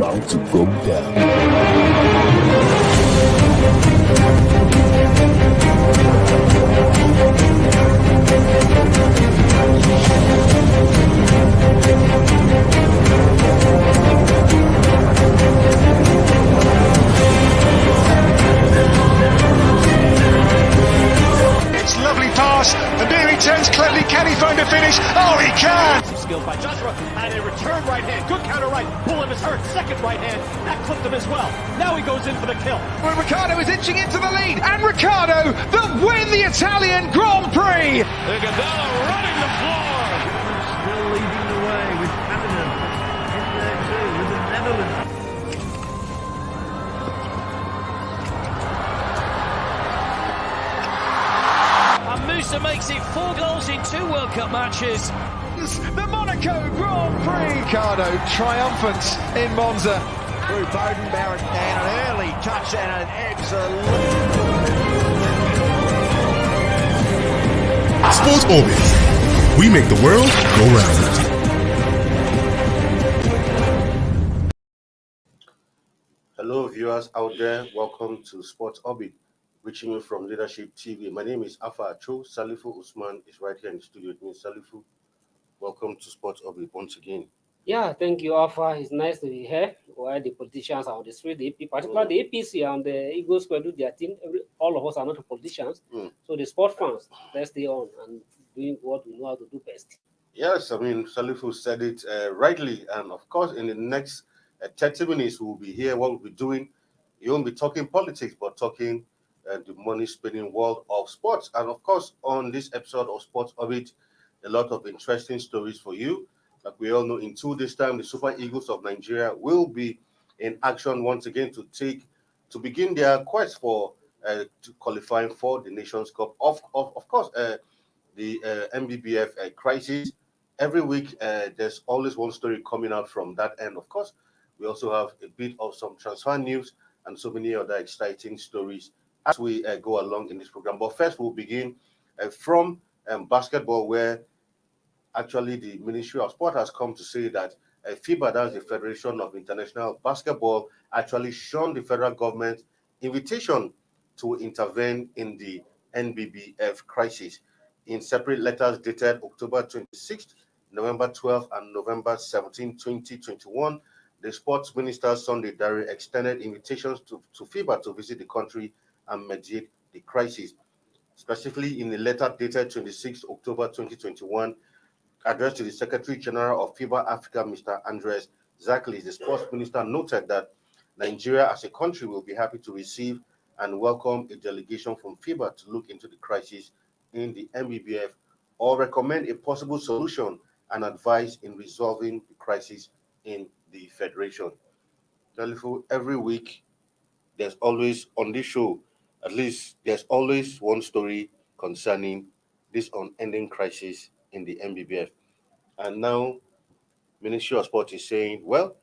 about to go down. It's lovely pass, and there he turns cleverly. Can he find a finish? Oh, he can! Some skill by Joshua, and a return right hand. Good counter right. Bullen is hurt. Second right hand. That clipped him as well. Now he goes in for the kill. Well, Ricciardo is inching into the lead, and Ricciardo that win the Italian Grand Prix! Gonzalo running the floor. Still leading the way with Canada in there too with the Netherlands. And Musa makes it 4 goals in 2 World Cup matches. The Monaco Grand Prix! Ricciardo triumphant in Monza. Through Bowden Barrett and an early touch and an excellent. Sports Orbit. We make the world go round. Hello, viewers out there. Welcome to Sports Orbit, reaching you from Leadership TV. My name is Afa Acho. Salifu Usman is right here in the studio with me. Salifu, welcome to Sports Orbit once again. Yeah, thank you, Alpha. It's nice to be here while the politicians are on the street, particularly the APC and the Eagles will do their thing. All of us are not politicians. So the sport fans, let's stay on and doing what we know how to do best. Yes, I mean, Salifu said it rightly. And of course, in the next 30 minutes, we'll be here. What we'll be doing, you won't be talking politics, but talking the money-spinning world of sports. And of course, on this episode of Sports Orbit, a lot of interesting stories for you. Like we all know, in 2 days' time, the Super Eagles of Nigeria will be in action once again to begin their quest for to qualifying for the Nations Cup. Of course, the NBBF crisis. Every week, there's always one story coming out from that end. Of course, we also have a bit of some transfer news and so many other exciting stories as we go along in this program. But first, we'll begin from basketball, where actually the Ministry of Sport has come to say that FIBA, that's the Federation of International Basketball, actually shunned the federal government invitation to intervene in the NBBF crisis. In separate letters dated October 26th, November 12th, and November 17, 2021, the sports minister Sunday Dare extended invitations to FIBA to visit the country and mediate the crisis. Specifically, in a letter dated 26 October 2021, addressed to the Secretary General of FIBA Africa, Mr. Andres Zaklis, the sports minister noted that Nigeria as a country will be happy to receive and welcome a delegation from FIBA to look into the crisis in the NBBF or recommend a possible solution and advice in resolving the crisis in the Federation. Every week, there's always on this show, at least there's always one story concerning this unending crisis in the NBBF. And now, Ministry of Sport is saying, well,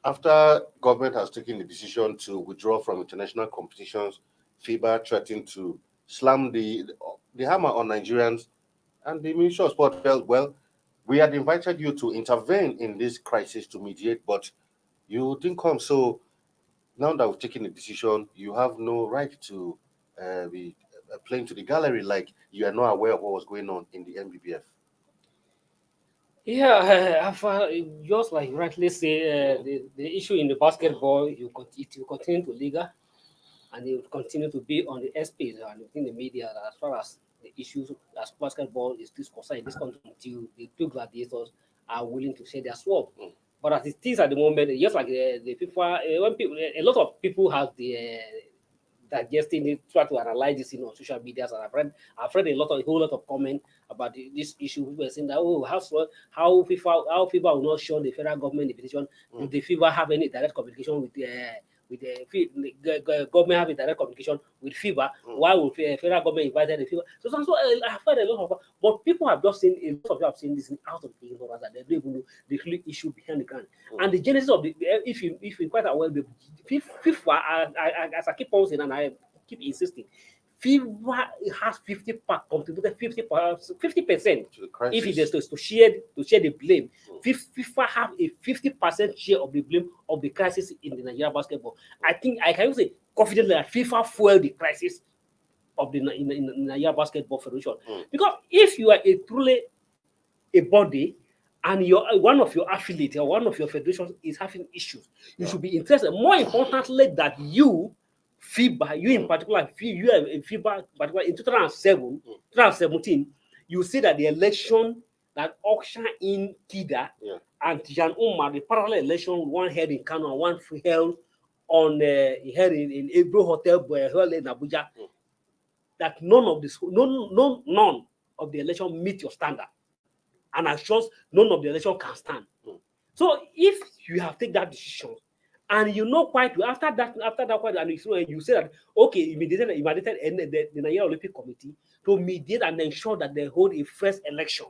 after government has taken the decision to withdraw from international competitions, FIBA threatened to slam the hammer on Nigerians, and the Ministry of Sport felt, well, we had invited you to intervene in this crisis to mediate, but you didn't come. So now that we've taken the decision, you have no right to be playing to the gallery like you are not aware of what was going on in the NBBF. Yeah, just like rightly say, the issue in the basketball, it will continue to linger, and it will continue to be on the SPs and within the media as far as the issues as basketball is discussed in this country until the 2 gladiators are willing to share their sword. But as it is at the moment, just like the people, a lot of people have the digesting it, try to analyze this on social media. And I've read a whole lot of comment about this issue. People are saying that how FIBA will not show the federal government the petition. Do the FIBA have any direct communication with the government have a direct communication with FIBA? Why would the federal government invited the FIBA? So I've heard a lot of, but people have just seen, a lot of you have seen this out of the ignorance that they don't even know the real issue behind the ground. And the genesis of the, if you quite aware, the FIFA, as I keep on saying and I keep insisting, FIBA has 50% To the crisis. if it is to share the blame. FIFA have a 50% share of the blame of the crisis in the Nigeria basketball. I think I can say confidently that FIFA fueled the crisis of the in Nigeria Basketball Federation. Because if you are truly a body and one of your affiliates or one of your federations is having issues, you should be interested. More importantly, that you, FIBA, you in particular, you are in FIBA, particularly in 2017, you see that the election that auctioned in Kida and Jan Umar, the parallel election, one held in Kano and one held on held in Ebro Hotel, held in Abuja, that none of the election meet your standard, and assures none of the election can stand. So if you have taken that decision, and you know quite well, after that, and you say that okay, you mediated the Nigeria Olympic Committee to mediate and ensure that they hold a first election.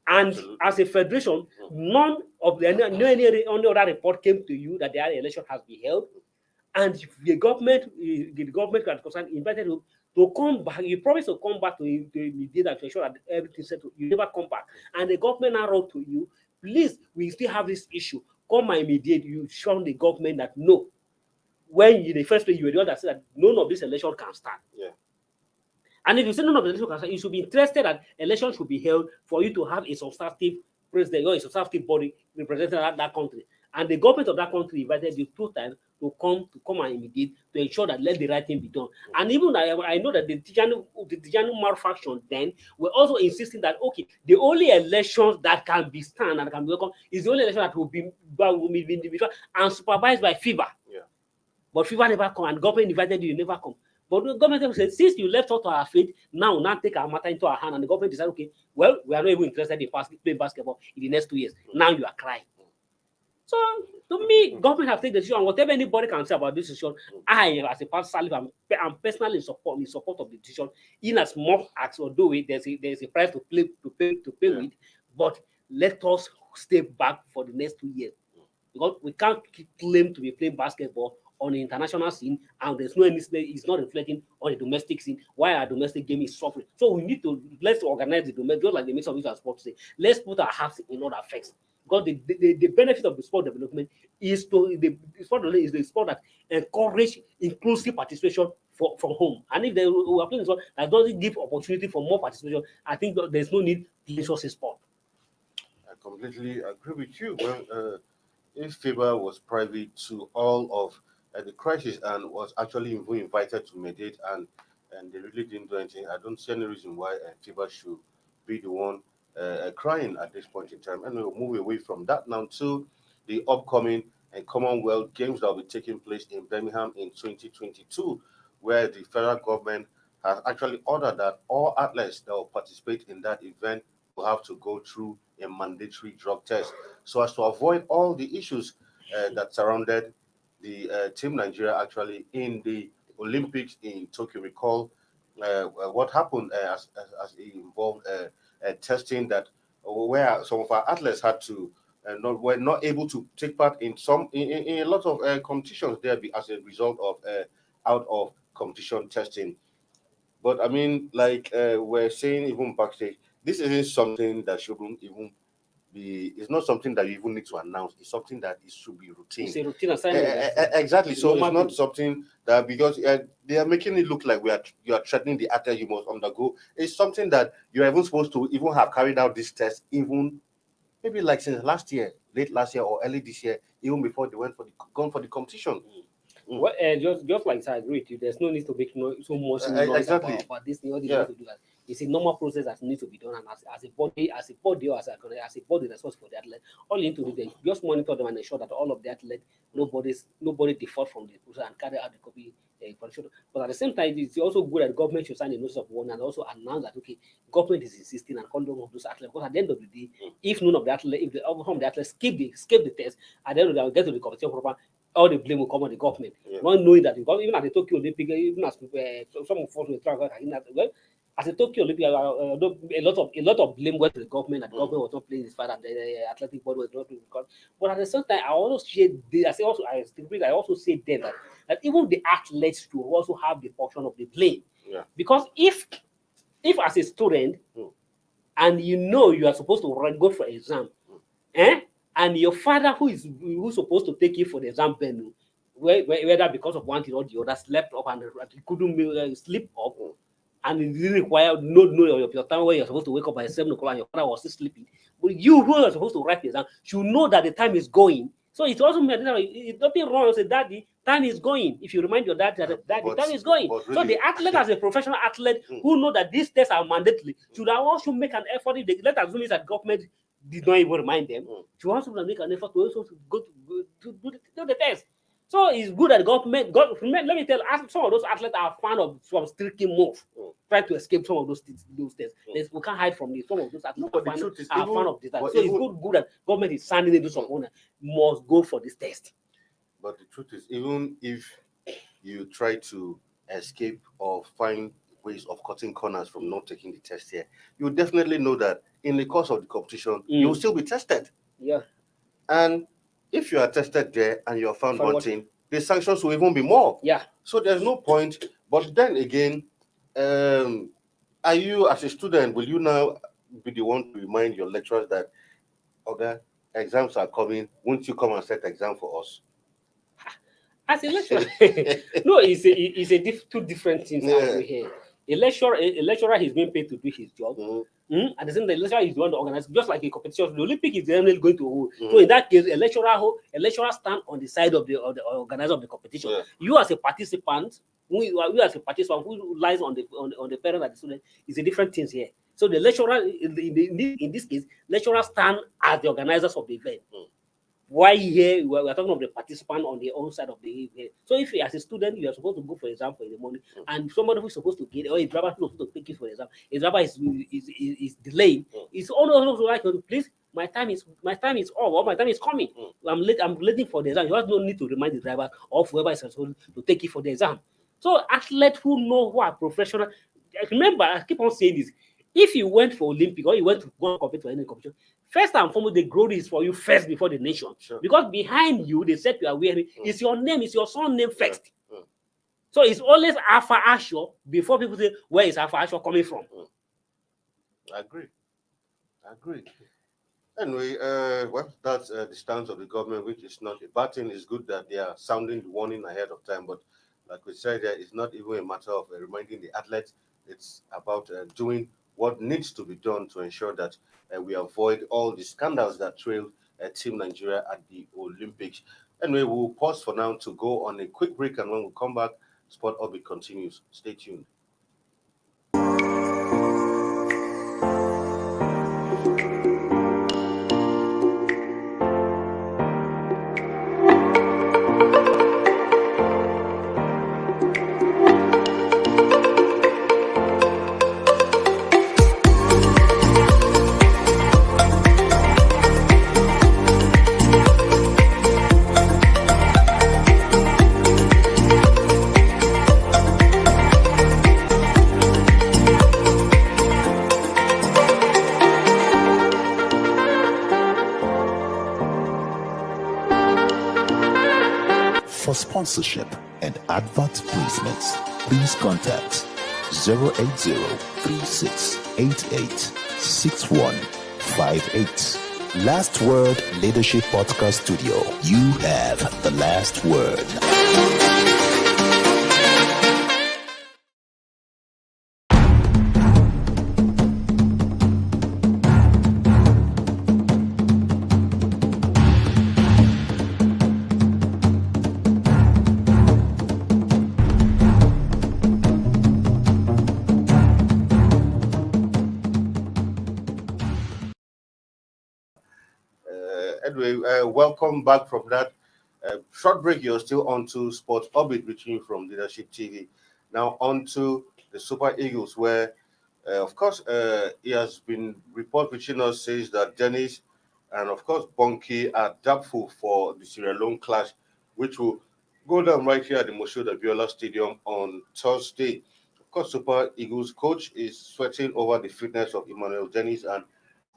And as a federation, none of any other report came to you that the election has been held. And the government that concerned invited you to come back. You promised to come back to mediate and to ensure that everything's settled. You never come back. And the government now wrote to you, please, we still have this issue. Come and mediate. You show the government that no. When in the first place you were the one that said that none of this election can stand. Yeah. And if you say none of the election can stand, you should be interested that elections should be held for you to have a substantive president or a substantive body representing that country. And the government of that country invited you 2 times to come and mediate to ensure that let the right thing be done. And even I know that the Tijani malfunction then were also insisting that okay, the only elections that can be stand and can be welcome is the only election that will be individual and supervised by FIBA. Yeah. But FIBA never come, and government invited you never come. But the government said, since you left out to our fate, now take our matter into our hand, and the government decided, okay, well, we are not even interested in playing basketball in the next 2 years. Now you are crying. So to me, government have taken the decision. Whatever anybody can say about this decision, I, as a person, I'm personally in support of the decision. In as much as although there's a price to pay with, but let us stay back for the next 2 years, because we can't claim to be playing basketball on the international scene, and there's it's not reflecting on the domestic scene. Why our domestic game is suffering? So we need to let's organize the domestic, just like the Minister of Youth and Sports say. Let's put our hearts in other affairs. Because the benefit of the sport development is the sport that encourage inclusive participation from home. And if they are playing sport that doesn't give opportunity for more participation, I think there's no need to resource sport. I completely agree with you. Well, if FIBA was privy to all of the crisis and was actually invited to mediate and they really didn't do anything, I don't see any reason why FIBA should be the one crying at this point in time. And we'll move away from that now to the upcoming Commonwealth Games that will be taking place in Birmingham in 2022, where the federal government has actually ordered that all athletes that will participate in that event will have to go through a mandatory drug test, so as to avoid all the issues that surrounded the Team Nigeria actually in the Olympics in Tokyo. Recall what happened as it involved testing that where some of our athletes had to were not able to take part in a lot of competitions there as a result of out of competition testing. But I mean, like we're saying even backstage, this isn't something that shouldn't even be. It's not something that you even need to announce. It's something that it should be routine. It's a routine assignment. Exactly. So it's not something that because they are making it look like you are threatening the athlete you must undergo. It's something that you're even supposed to even have carried out this test even maybe like since late last year or early this year, even before they gone for the competition. Well, just like I agree with you, there's no need to make so much noise exactly. about this thing. All they need to do that. It's a normal process that needs to be done, and as a body or as a body responsible for the athlete, all you need to do is just monitor them and ensure that all of the athletes, nobody default from the process and carry out the copy. But at the same time, it's also good that the government should sign a notice of warning and also announce that okay, government is insisting and calling of those athletes. Because at the end of the day, if none of the athletes, if some of the athletes skip the test, at the end of the day, they'll get to the competition program. All the blame will come on the government, not knowing that because even at the Tokyo Olympic, even as some of us will travel, well, As a Tokyo Olympic, a lot of blame went to the government, and the government was not playing his part, and the athletic board was not playing his part. But at the same time, I also say then that even the athletes should also have the portion of the blame. Yeah. Because if as a student, and you are supposed to go for exam, and your father who's supposed to take you for the exam, whether because of one thing or the other, slept up and he couldn't sleep up, and it didn't require no your time where you're supposed to wake up by 7 o'clock and your father was still sleeping. But you who are supposed to write the exam should know that the time is going. So it also means it's nothing wrong to say, Daddy, time is going. If you remind your dad that the time is going. Really, so the athlete, as a professional athlete who know that these tests are mandatory, should also make an effort. If let us assume that government did not even remind them, should also make an effort to also go to do the test. So it's good that government. Let me tell you, some of those athletes are fan of some streaky move, try to escape some of those tests. We can't hide from this. Some of those athletes are fan of this. So it's good that government is sending into some owner must go for this test. But the truth is, even if you try to escape or find ways of cutting corners from not taking the test here, you definitely know that in the course of the competition, you will still be tested. Yeah. And if you are tested there and you are found wanting, the sanctions will even be more. Yeah. So there's no point. But then again, are you as a student, will you now be the one to remind your lecturers that, okay, exams are coming, won't you come and set exam for us? As a lecturer, no, it's two different things over here. A lecturer is being paid to do his job. At the same time, the lecturer is the one to organize, just like a competition. The Olympic is generally going to hold. So in that case, a lecturer stand on the side of the organizer of the competition. Yeah. You as a participant, you as a participant who lies on the parent of the student, is a different thing here. So the lecturer, in this case, lecturers stand as the organizers of the event. Why here we are talking of the participant on the own side of the event. So if you as a student you are supposed to go for exam in the morning, and somebody who is supposed to get, or a driver who is supposed to take you for exam, a driver is delayed. It's almost like, please, my time is up, or my time is coming. I'm waiting for the exam. You have no need to remind the driver or whoever is supposed to take you for the exam. So athletes who know who are professional, remember, I keep on saying this. If you went for Olympic or you went to go and compete for any competition, first and foremost, the glory is for you first before the nation. Sure. Because behind you, the set you are wearing is your name, is your son's name first. So it's always Alpha Asho before people say, where is Alpha Asho coming from? I agree. Anyway, well, that's the stance of the government, which is not a bad thing. It's good that they are sounding the warning ahead of time. But like we said, it's not even a matter of reminding the athletes. It's about doing what needs to be done to ensure that we avoid all the scandals that trailed Team Nigeria at the Olympics. Anyway, we'll pause for now to go on a quick break, and when we come back, Sport Orbit continues. Stay tuned. For sponsorship and advert placements, please contact 080-3688-6158. Last Word Leadership Podcast Studio. You have the last word. Welcome back from that short break. You're still on to Sports Orbit, reaching from Leadership TV. Now on to the Super Eagles, where, of course, he has been report reaching us says that Dennis and, of course, Bonke are doubtful for the Sierra Leone clash, which will go down right here at the Moshood Abiola Stadium on Thursday. Of course, Super Eagles coach is sweating over the fitness of Emmanuel Dennis and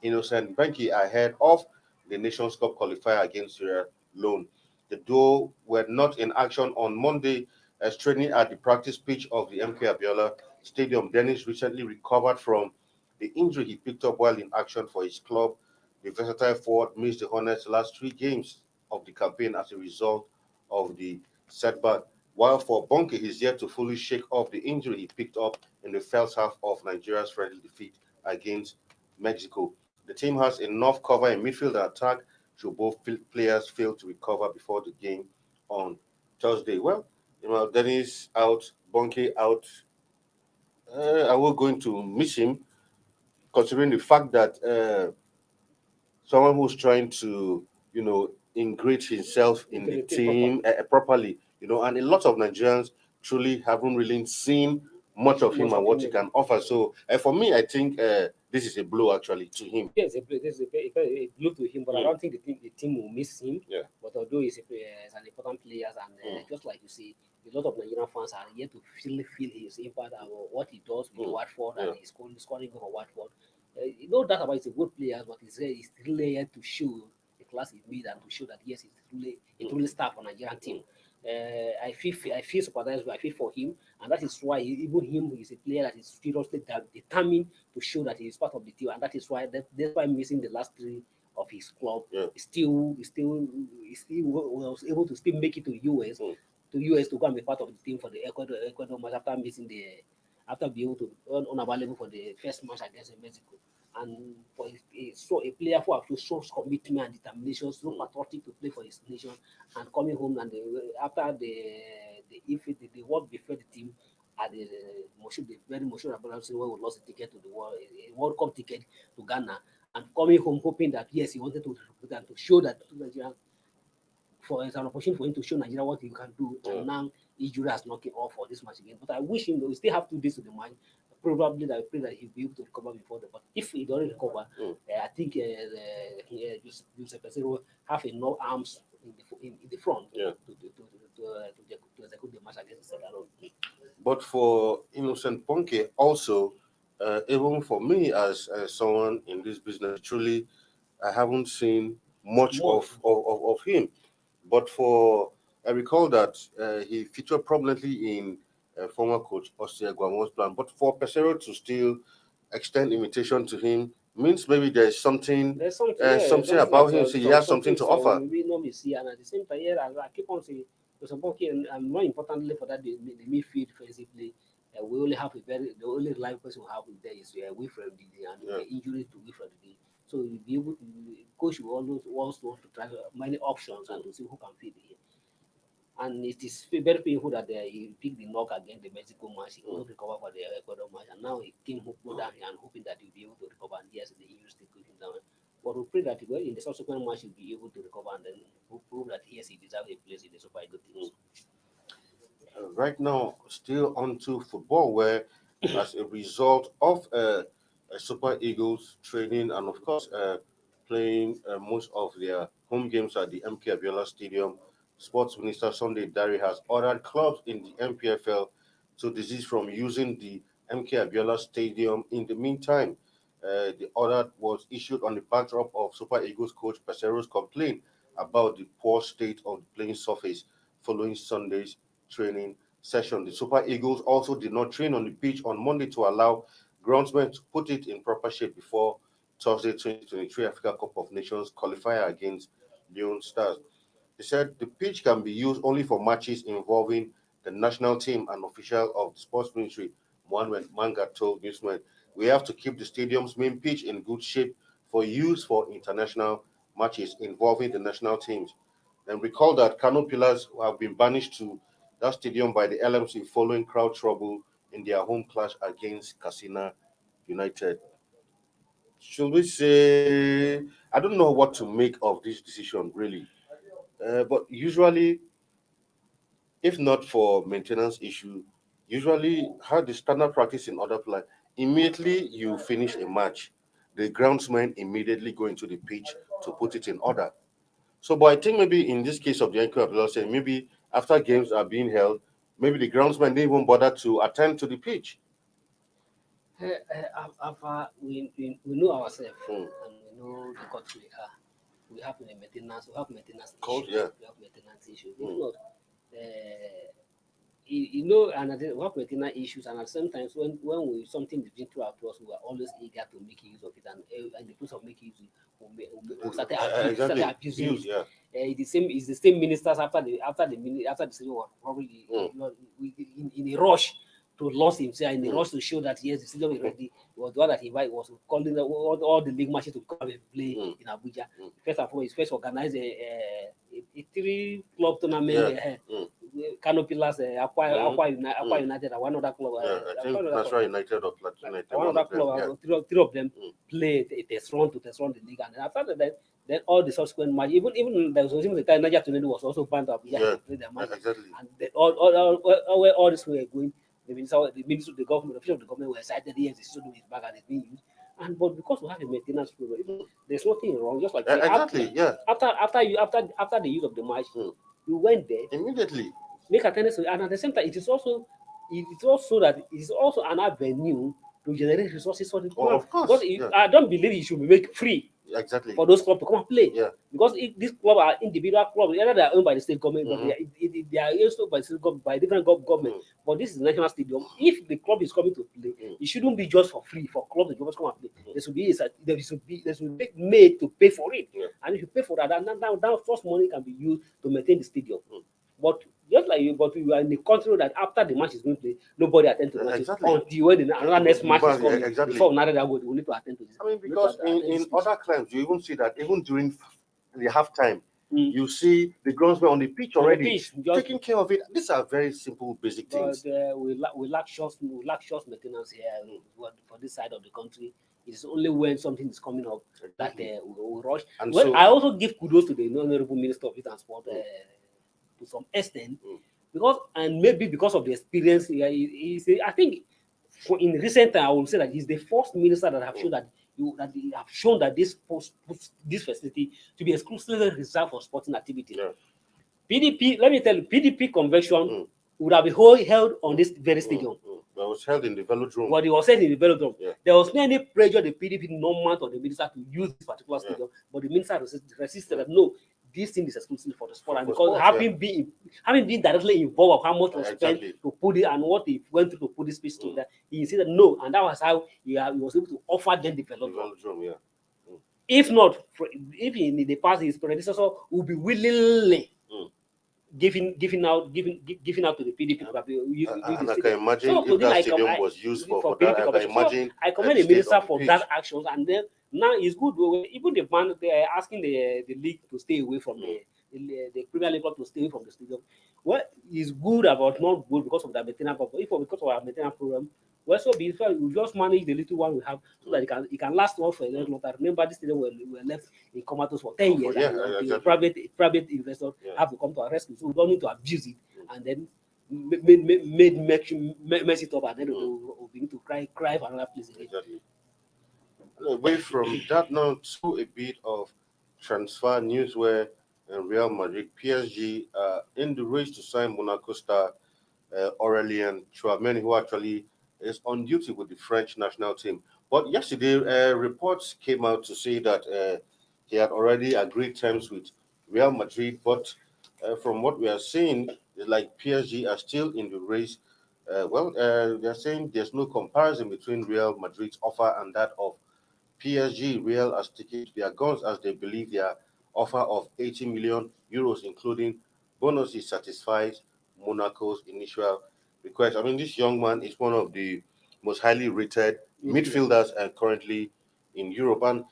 Innocent Benke ahead of the Nations Cup qualifier against Sierra Leone. The duo were not in action on Monday as training at the practice pitch of the MK Abiola Stadium. Dennis recently recovered from the injury he picked up while in action for his club. The versatile forward missed the Hornets' last 3 games of the campaign as a result of the setback. While for Bonke, he's yet to fully shake off the injury he picked up in the first half of Nigeria's friendly defeat against Mexico. The team has enough cover in midfield and attack should both players fail to recover before the game on Thursday. Well, Dennis out, Bonke out. I will going to miss him, considering the fact that someone who's trying to, integrate himself in Into the the team team properly, and a lot of Nigerians truly haven't really seen much of him Most and of what him, he yeah. can offer. So for me, I think this is a blow actually to him. Yes, a look to him, but I don't think the team will miss him. Yeah. But although he's an important player, and just like you see, a lot of Nigerian fans are yet to feel his impact and what he does with Watford and his scoring goal for Watford. No doubt about he's a good player, but he's really yet to show the class he made and to show that yes, he's truly star for Nigerian team. I feel sympathized, I feel for him, and that is why even him is a player that is seriously determined to show that he is part of the team, and that is why that's why missing the last 3 of his club, he still was able to still make it to US to go and be part of the team for the Ecuador match after being able to unavailable for the first match against Mexico. And for a player who has shown commitment and determination, so patriotic to play for his nation, and coming home and after the world before the team at the very emotional balance where we lost the ticket to the World Cup ticket to Ghana, and coming home hoping that yes, he wanted to represent to show that to Nigeria for as an opportunity for him to show Nigeria what he can do. And now injury has knocked him off for this match again. But I wish him we still have 2 days to the match. Probably that I pray that he'll be able to recover before the. But if he doesn't recover, I think Joseph Pesero have enough arms in the front to execute the match against Sierra Leone. But for Innocent Ponke, also, even for me as someone in this business, truly, I haven't seen much of him. But I recall that he featured prominently in former coach Osei Guamo's plan. But for Pesero to still extend invitation to him means maybe there's something about him. So he has something to offer. We normally see, and at the same time, as I keep on saying, and more importantly for that, the midfield defensively, we only have the only reliable person we have there is Wilfred Didi, and the injury to Wilfred Didi. So we'll be able to, coach will always wants to try many options and to see who can fit here. And it is very painful that he picked the knock against the Mexico match. He couldn't recover for the Ecuador match, and now he came go down here and hoping that he'll be able to recover. And yes, the injury still took him down. But we pray that in the subsequent match he'll be able to recover, and then we'll prove that yes, he deserves a place in the Super Eagles team. Right now, still onto football, where as a result of Super Eagles training and of course playing most of their home games at the MK Abiola Stadium, Sports Minister Sunday Dari has ordered clubs in the MPFL to desist from using the MK Abiola Stadium. In the meantime, the order was issued on the backdrop of Super Eagles coach Pesero's complaint about the poor state of the playing surface following Sunday's training session. The Super Eagles also did not train on the pitch on Monday to allow groundsmen to put it in proper shape before Thursday 2023 Africa Cup of Nations qualifier against Leone Stars. They said the pitch can be used only for matches involving the national team and official of the sports ministry. Mohamed Manga told newsmen, "We have to keep the stadium's main pitch in good shape for use for international matches involving the national teams." And recall that Kano Pillars have been banished to that stadium by the LMC following crowd trouble in their home clash against Katsina United. Should we say, I don't know what to make of this decision, really. But usually, if not for maintenance issue, usually how the standard practice in other play, immediately you finish a match, the groundsmen immediately go into the pitch to put it in order. So, but I think maybe in this case of the NQ Abdullah saying maybe after games are being held, maybe the groundsmen didn't even bother to attend to the pitch. We know ourselves Mm. and we know the country we are. We have a maintenance. We have maintenance Cold, issues. yeah. We have maintenance issues. If not, you know, and we have maintenance issues, and at sometimes when we something is being thrown at us, we are always eager to make use of it, and the place of making use, we started abusing Use, it. yeah. It's the same ministers after the civil war probably in a rush to launch himself, in a rush to show that yes, the stadium is ready. It was the one that he was calling all the league matches to come and play in Abuja. First of all, he first organized a 3-club tournament. Canopy Last, Aqua United, and one other club. I think Nasra United or Plateau United. One other club, three of them play a test run to test run the league, and after that, then all the subsequent match, even there was even the time Niger Tornado was also banned up. Yeah, to play their match. Exactly. And then all this way going, the minister of the government, official of the government were excited. Yes, the system is back and it's being used. And but because we have a maintenance program, there's nothing wrong. Just like exactly, after the use of the match, you went there immediately. Make attendance, and at the same time, it is also an avenue to generate resources for the club. Of course, because I don't believe it should be made free exactly for those clubs to come and play. Yeah. Because if these clubs are individual clubs, either they are owned by the state government, but they are also by different government. But this is the national stadium. If the club is coming to play, it shouldn't be just for free for clubs to just come and play. There should be made to pay for it. And if you pay for that, that first money can be used to maintain the stadium. But just like you, but we are in the country that after the match is going to play, nobody attend to the match until when another next match is coming. Before another that we need to attend to this. I mean, because in other clubs, you even see that even during the halftime, you see the groundsmen on the pitch already taking care of it. These are very simple, basic things. We lack short maintenance here for this side of the country. It's only when something is coming up that we rush. And well, I also give kudos to the Honorable Minister of Youth and Sport to some extent, because of the experience. I think in recent time, I would say that he's the first minister that have shown that this facility to be exclusively reserved for sporting activity. Yeah. PDP, let me tell you, PDP convention would have been held on this very stadium. That was held in the velodrome. But it was held in the velodrome. Yeah. There was no any pressure the PDP normal on the minister to use this particular stadium, but the minister resisted that no, this thing is exclusively for the sport, and because having been directly involved of how much was spent to put it and what he went through to put this piece to that, he said that no, and that was how he was able to offer them the velodrome. If not, if in the past his predecessor would be willingly giving out to the PDP. And I can imagine if that stadium was used for that. I commend the minister for that action, and then now it's good. Even the man they are asking the league to stay away from the Premier League club to stay away from the stadium. What is good about not good because of the maintenance program. If because of our maintenance program, well, so be we just manage the little one we have so that it can last on for a long time. Remember, this stadium were left in comatose for 10 years. Exactly. Private investors have to come to our rescue, so we don't need to abuse it and then mess it up, and then we'll begin to cry for another place again. Exactly. Away from that now to a bit of transfer news where Real Madrid, PSG in the race to sign Monaco star Aurélien Tchouameni, who actually is on duty with the French national team. But yesterday, reports came out to say that he had already agreed terms with Real Madrid. But from what we are seeing, like PSG are still in the race. They're saying there's no comparison between Real Madrid's offer and that of PSG. Real are sticking to their guns as they believe their offer of 80 million euros, including bonuses, satisfies Monaco's initial request. I mean, this young man is one of the most highly rated midfielders currently in Europe. And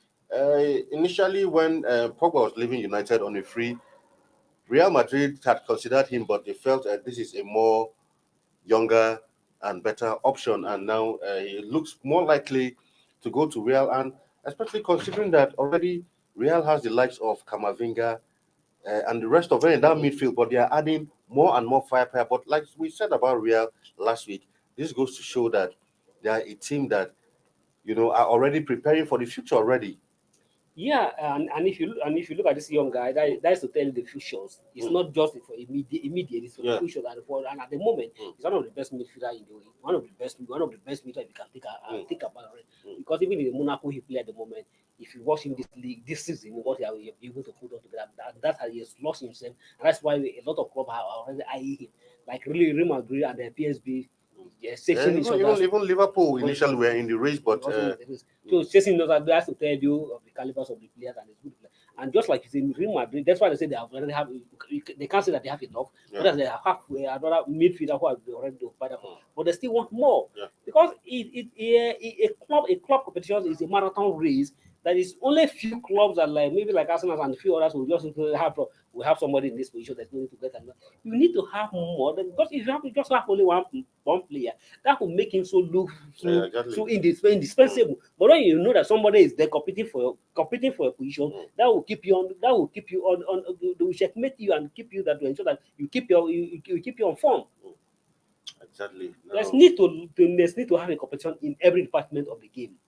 initially, when Pogba was leaving United on a free, Real Madrid had considered him, but they felt this is a more younger and better option. And now he looks more likely to go to Real, and especially considering that already Real has the likes of Camavinga and the rest of it in that midfield, but they are adding more and more firepower. But like we said about Real last week, this goes to show that they are a team that are already preparing for the future already. Yeah, and if you look at this young guy, that is to tell you the futures. It's not just for immediate. It's for the future and at the moment, he's one of the best midfielder in the way. One of the best midfielder you can take and think about it. Because even in the Monaco he played at the moment, if you watch him this season, what he has been able to put on together, that he has lost himself. And that's why a lot of clubs are already eyeing him. Like really Real Madrid and the PSV. Even Liverpool initially were in the race, but so chasing those that has to tell you of the calibers of the players and the good players. And just like you say, Real Madrid, that's why they say they have already have. They can't say that they have enough, but they have halfway another midfielder who have already occupied that, but they still want more because a club competition is a marathon race. There is only a few clubs that maybe like Arsenal and a few others will just have somebody in this position that's going to get another. You need to have more because if you just have only one player, that will make him so indispensable. But when you know that somebody is there competing for a position, that will keep you on. That will keep you on. They will checkmate you and keep you that to ensure that you keep you on form. Exactly. There's need to have a competition in every department of the game.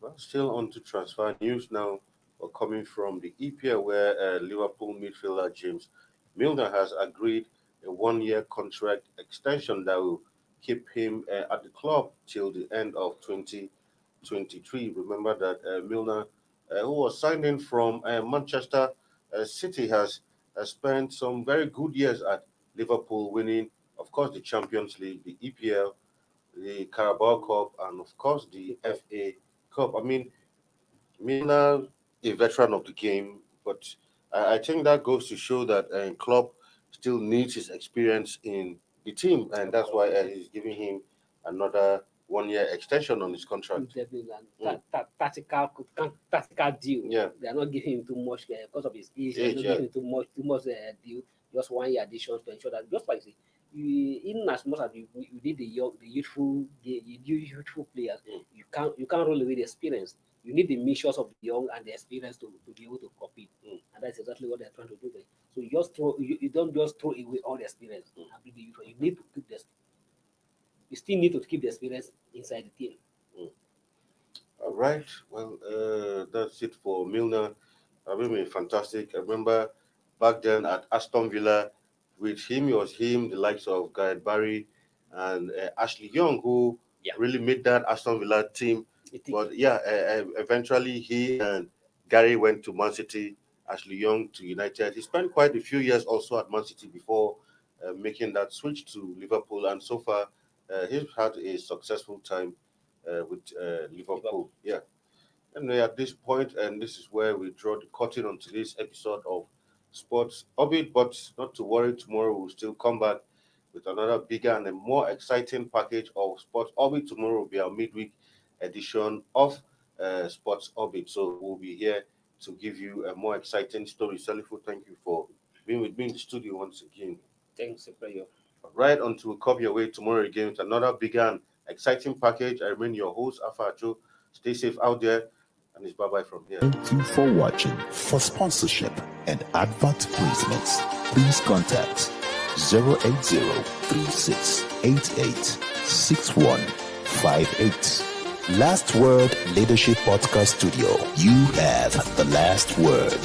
Well, still on to transfer news now, coming from the EPL, where Liverpool midfielder James Milner has agreed a one-year contract extension that will keep him at the club till the end of 2023. Remember that Milner, who was signed in from Manchester City, has spent some very good years at Liverpool, winning, of course, the Champions League, the EPL, the Carabao Cup, and of course the FA Cup. I mean, Milner, a veteran of the game, but I think that goes to show that Klopp still needs his experience in the team, and that's why he's giving him another one-year extension on his contract. Definitely, tactical deal. Yeah, they are not giving him too much because of his age. They're not giving him too much deal. Just 1 year addition to ensure that, just like in as much as you need the youthful players, you can't roll away the experience. You need the mixtures of the young and the experience to be able to compete, and that's exactly what they're trying to do there. So you don't just throw away all the experience. You need to keep this. You still need to keep the experience inside the team. All right. Well, that's it for Milner. I mean, fantastic. I remember back then at Aston Villa, with him, it was him, the likes of Gareth Barry and Ashley Young, who really made that Aston Villa team. But eventually he and Gary went to Man City, Ashley Young to United. He spent quite a few years also at Man City before making that switch to Liverpool, and so far he's had a successful time with Liverpool. Yeah. Anyway, at this point, and this is where we draw the curtain on today's episode of Sports Orbit, but not to worry, tomorrow we'll still come back with another bigger and a more exciting package of Sports Orbit. Tomorrow will be our midweek edition of Sports Orbit, so we'll be here to give you a more exciting story. Salifu, thank you for being with me in the studio once again. Thanks, Prayo. Right, until we come your way tomorrow again with another bigger and exciting package. I remain your host, Alpha Acho. Stay safe out there, and it's bye-bye from here. Thank you for watching. For sponsorship and advert placements, please contact 080-3688-6158. Last Word Leadership Podcast Studio. You have the last word.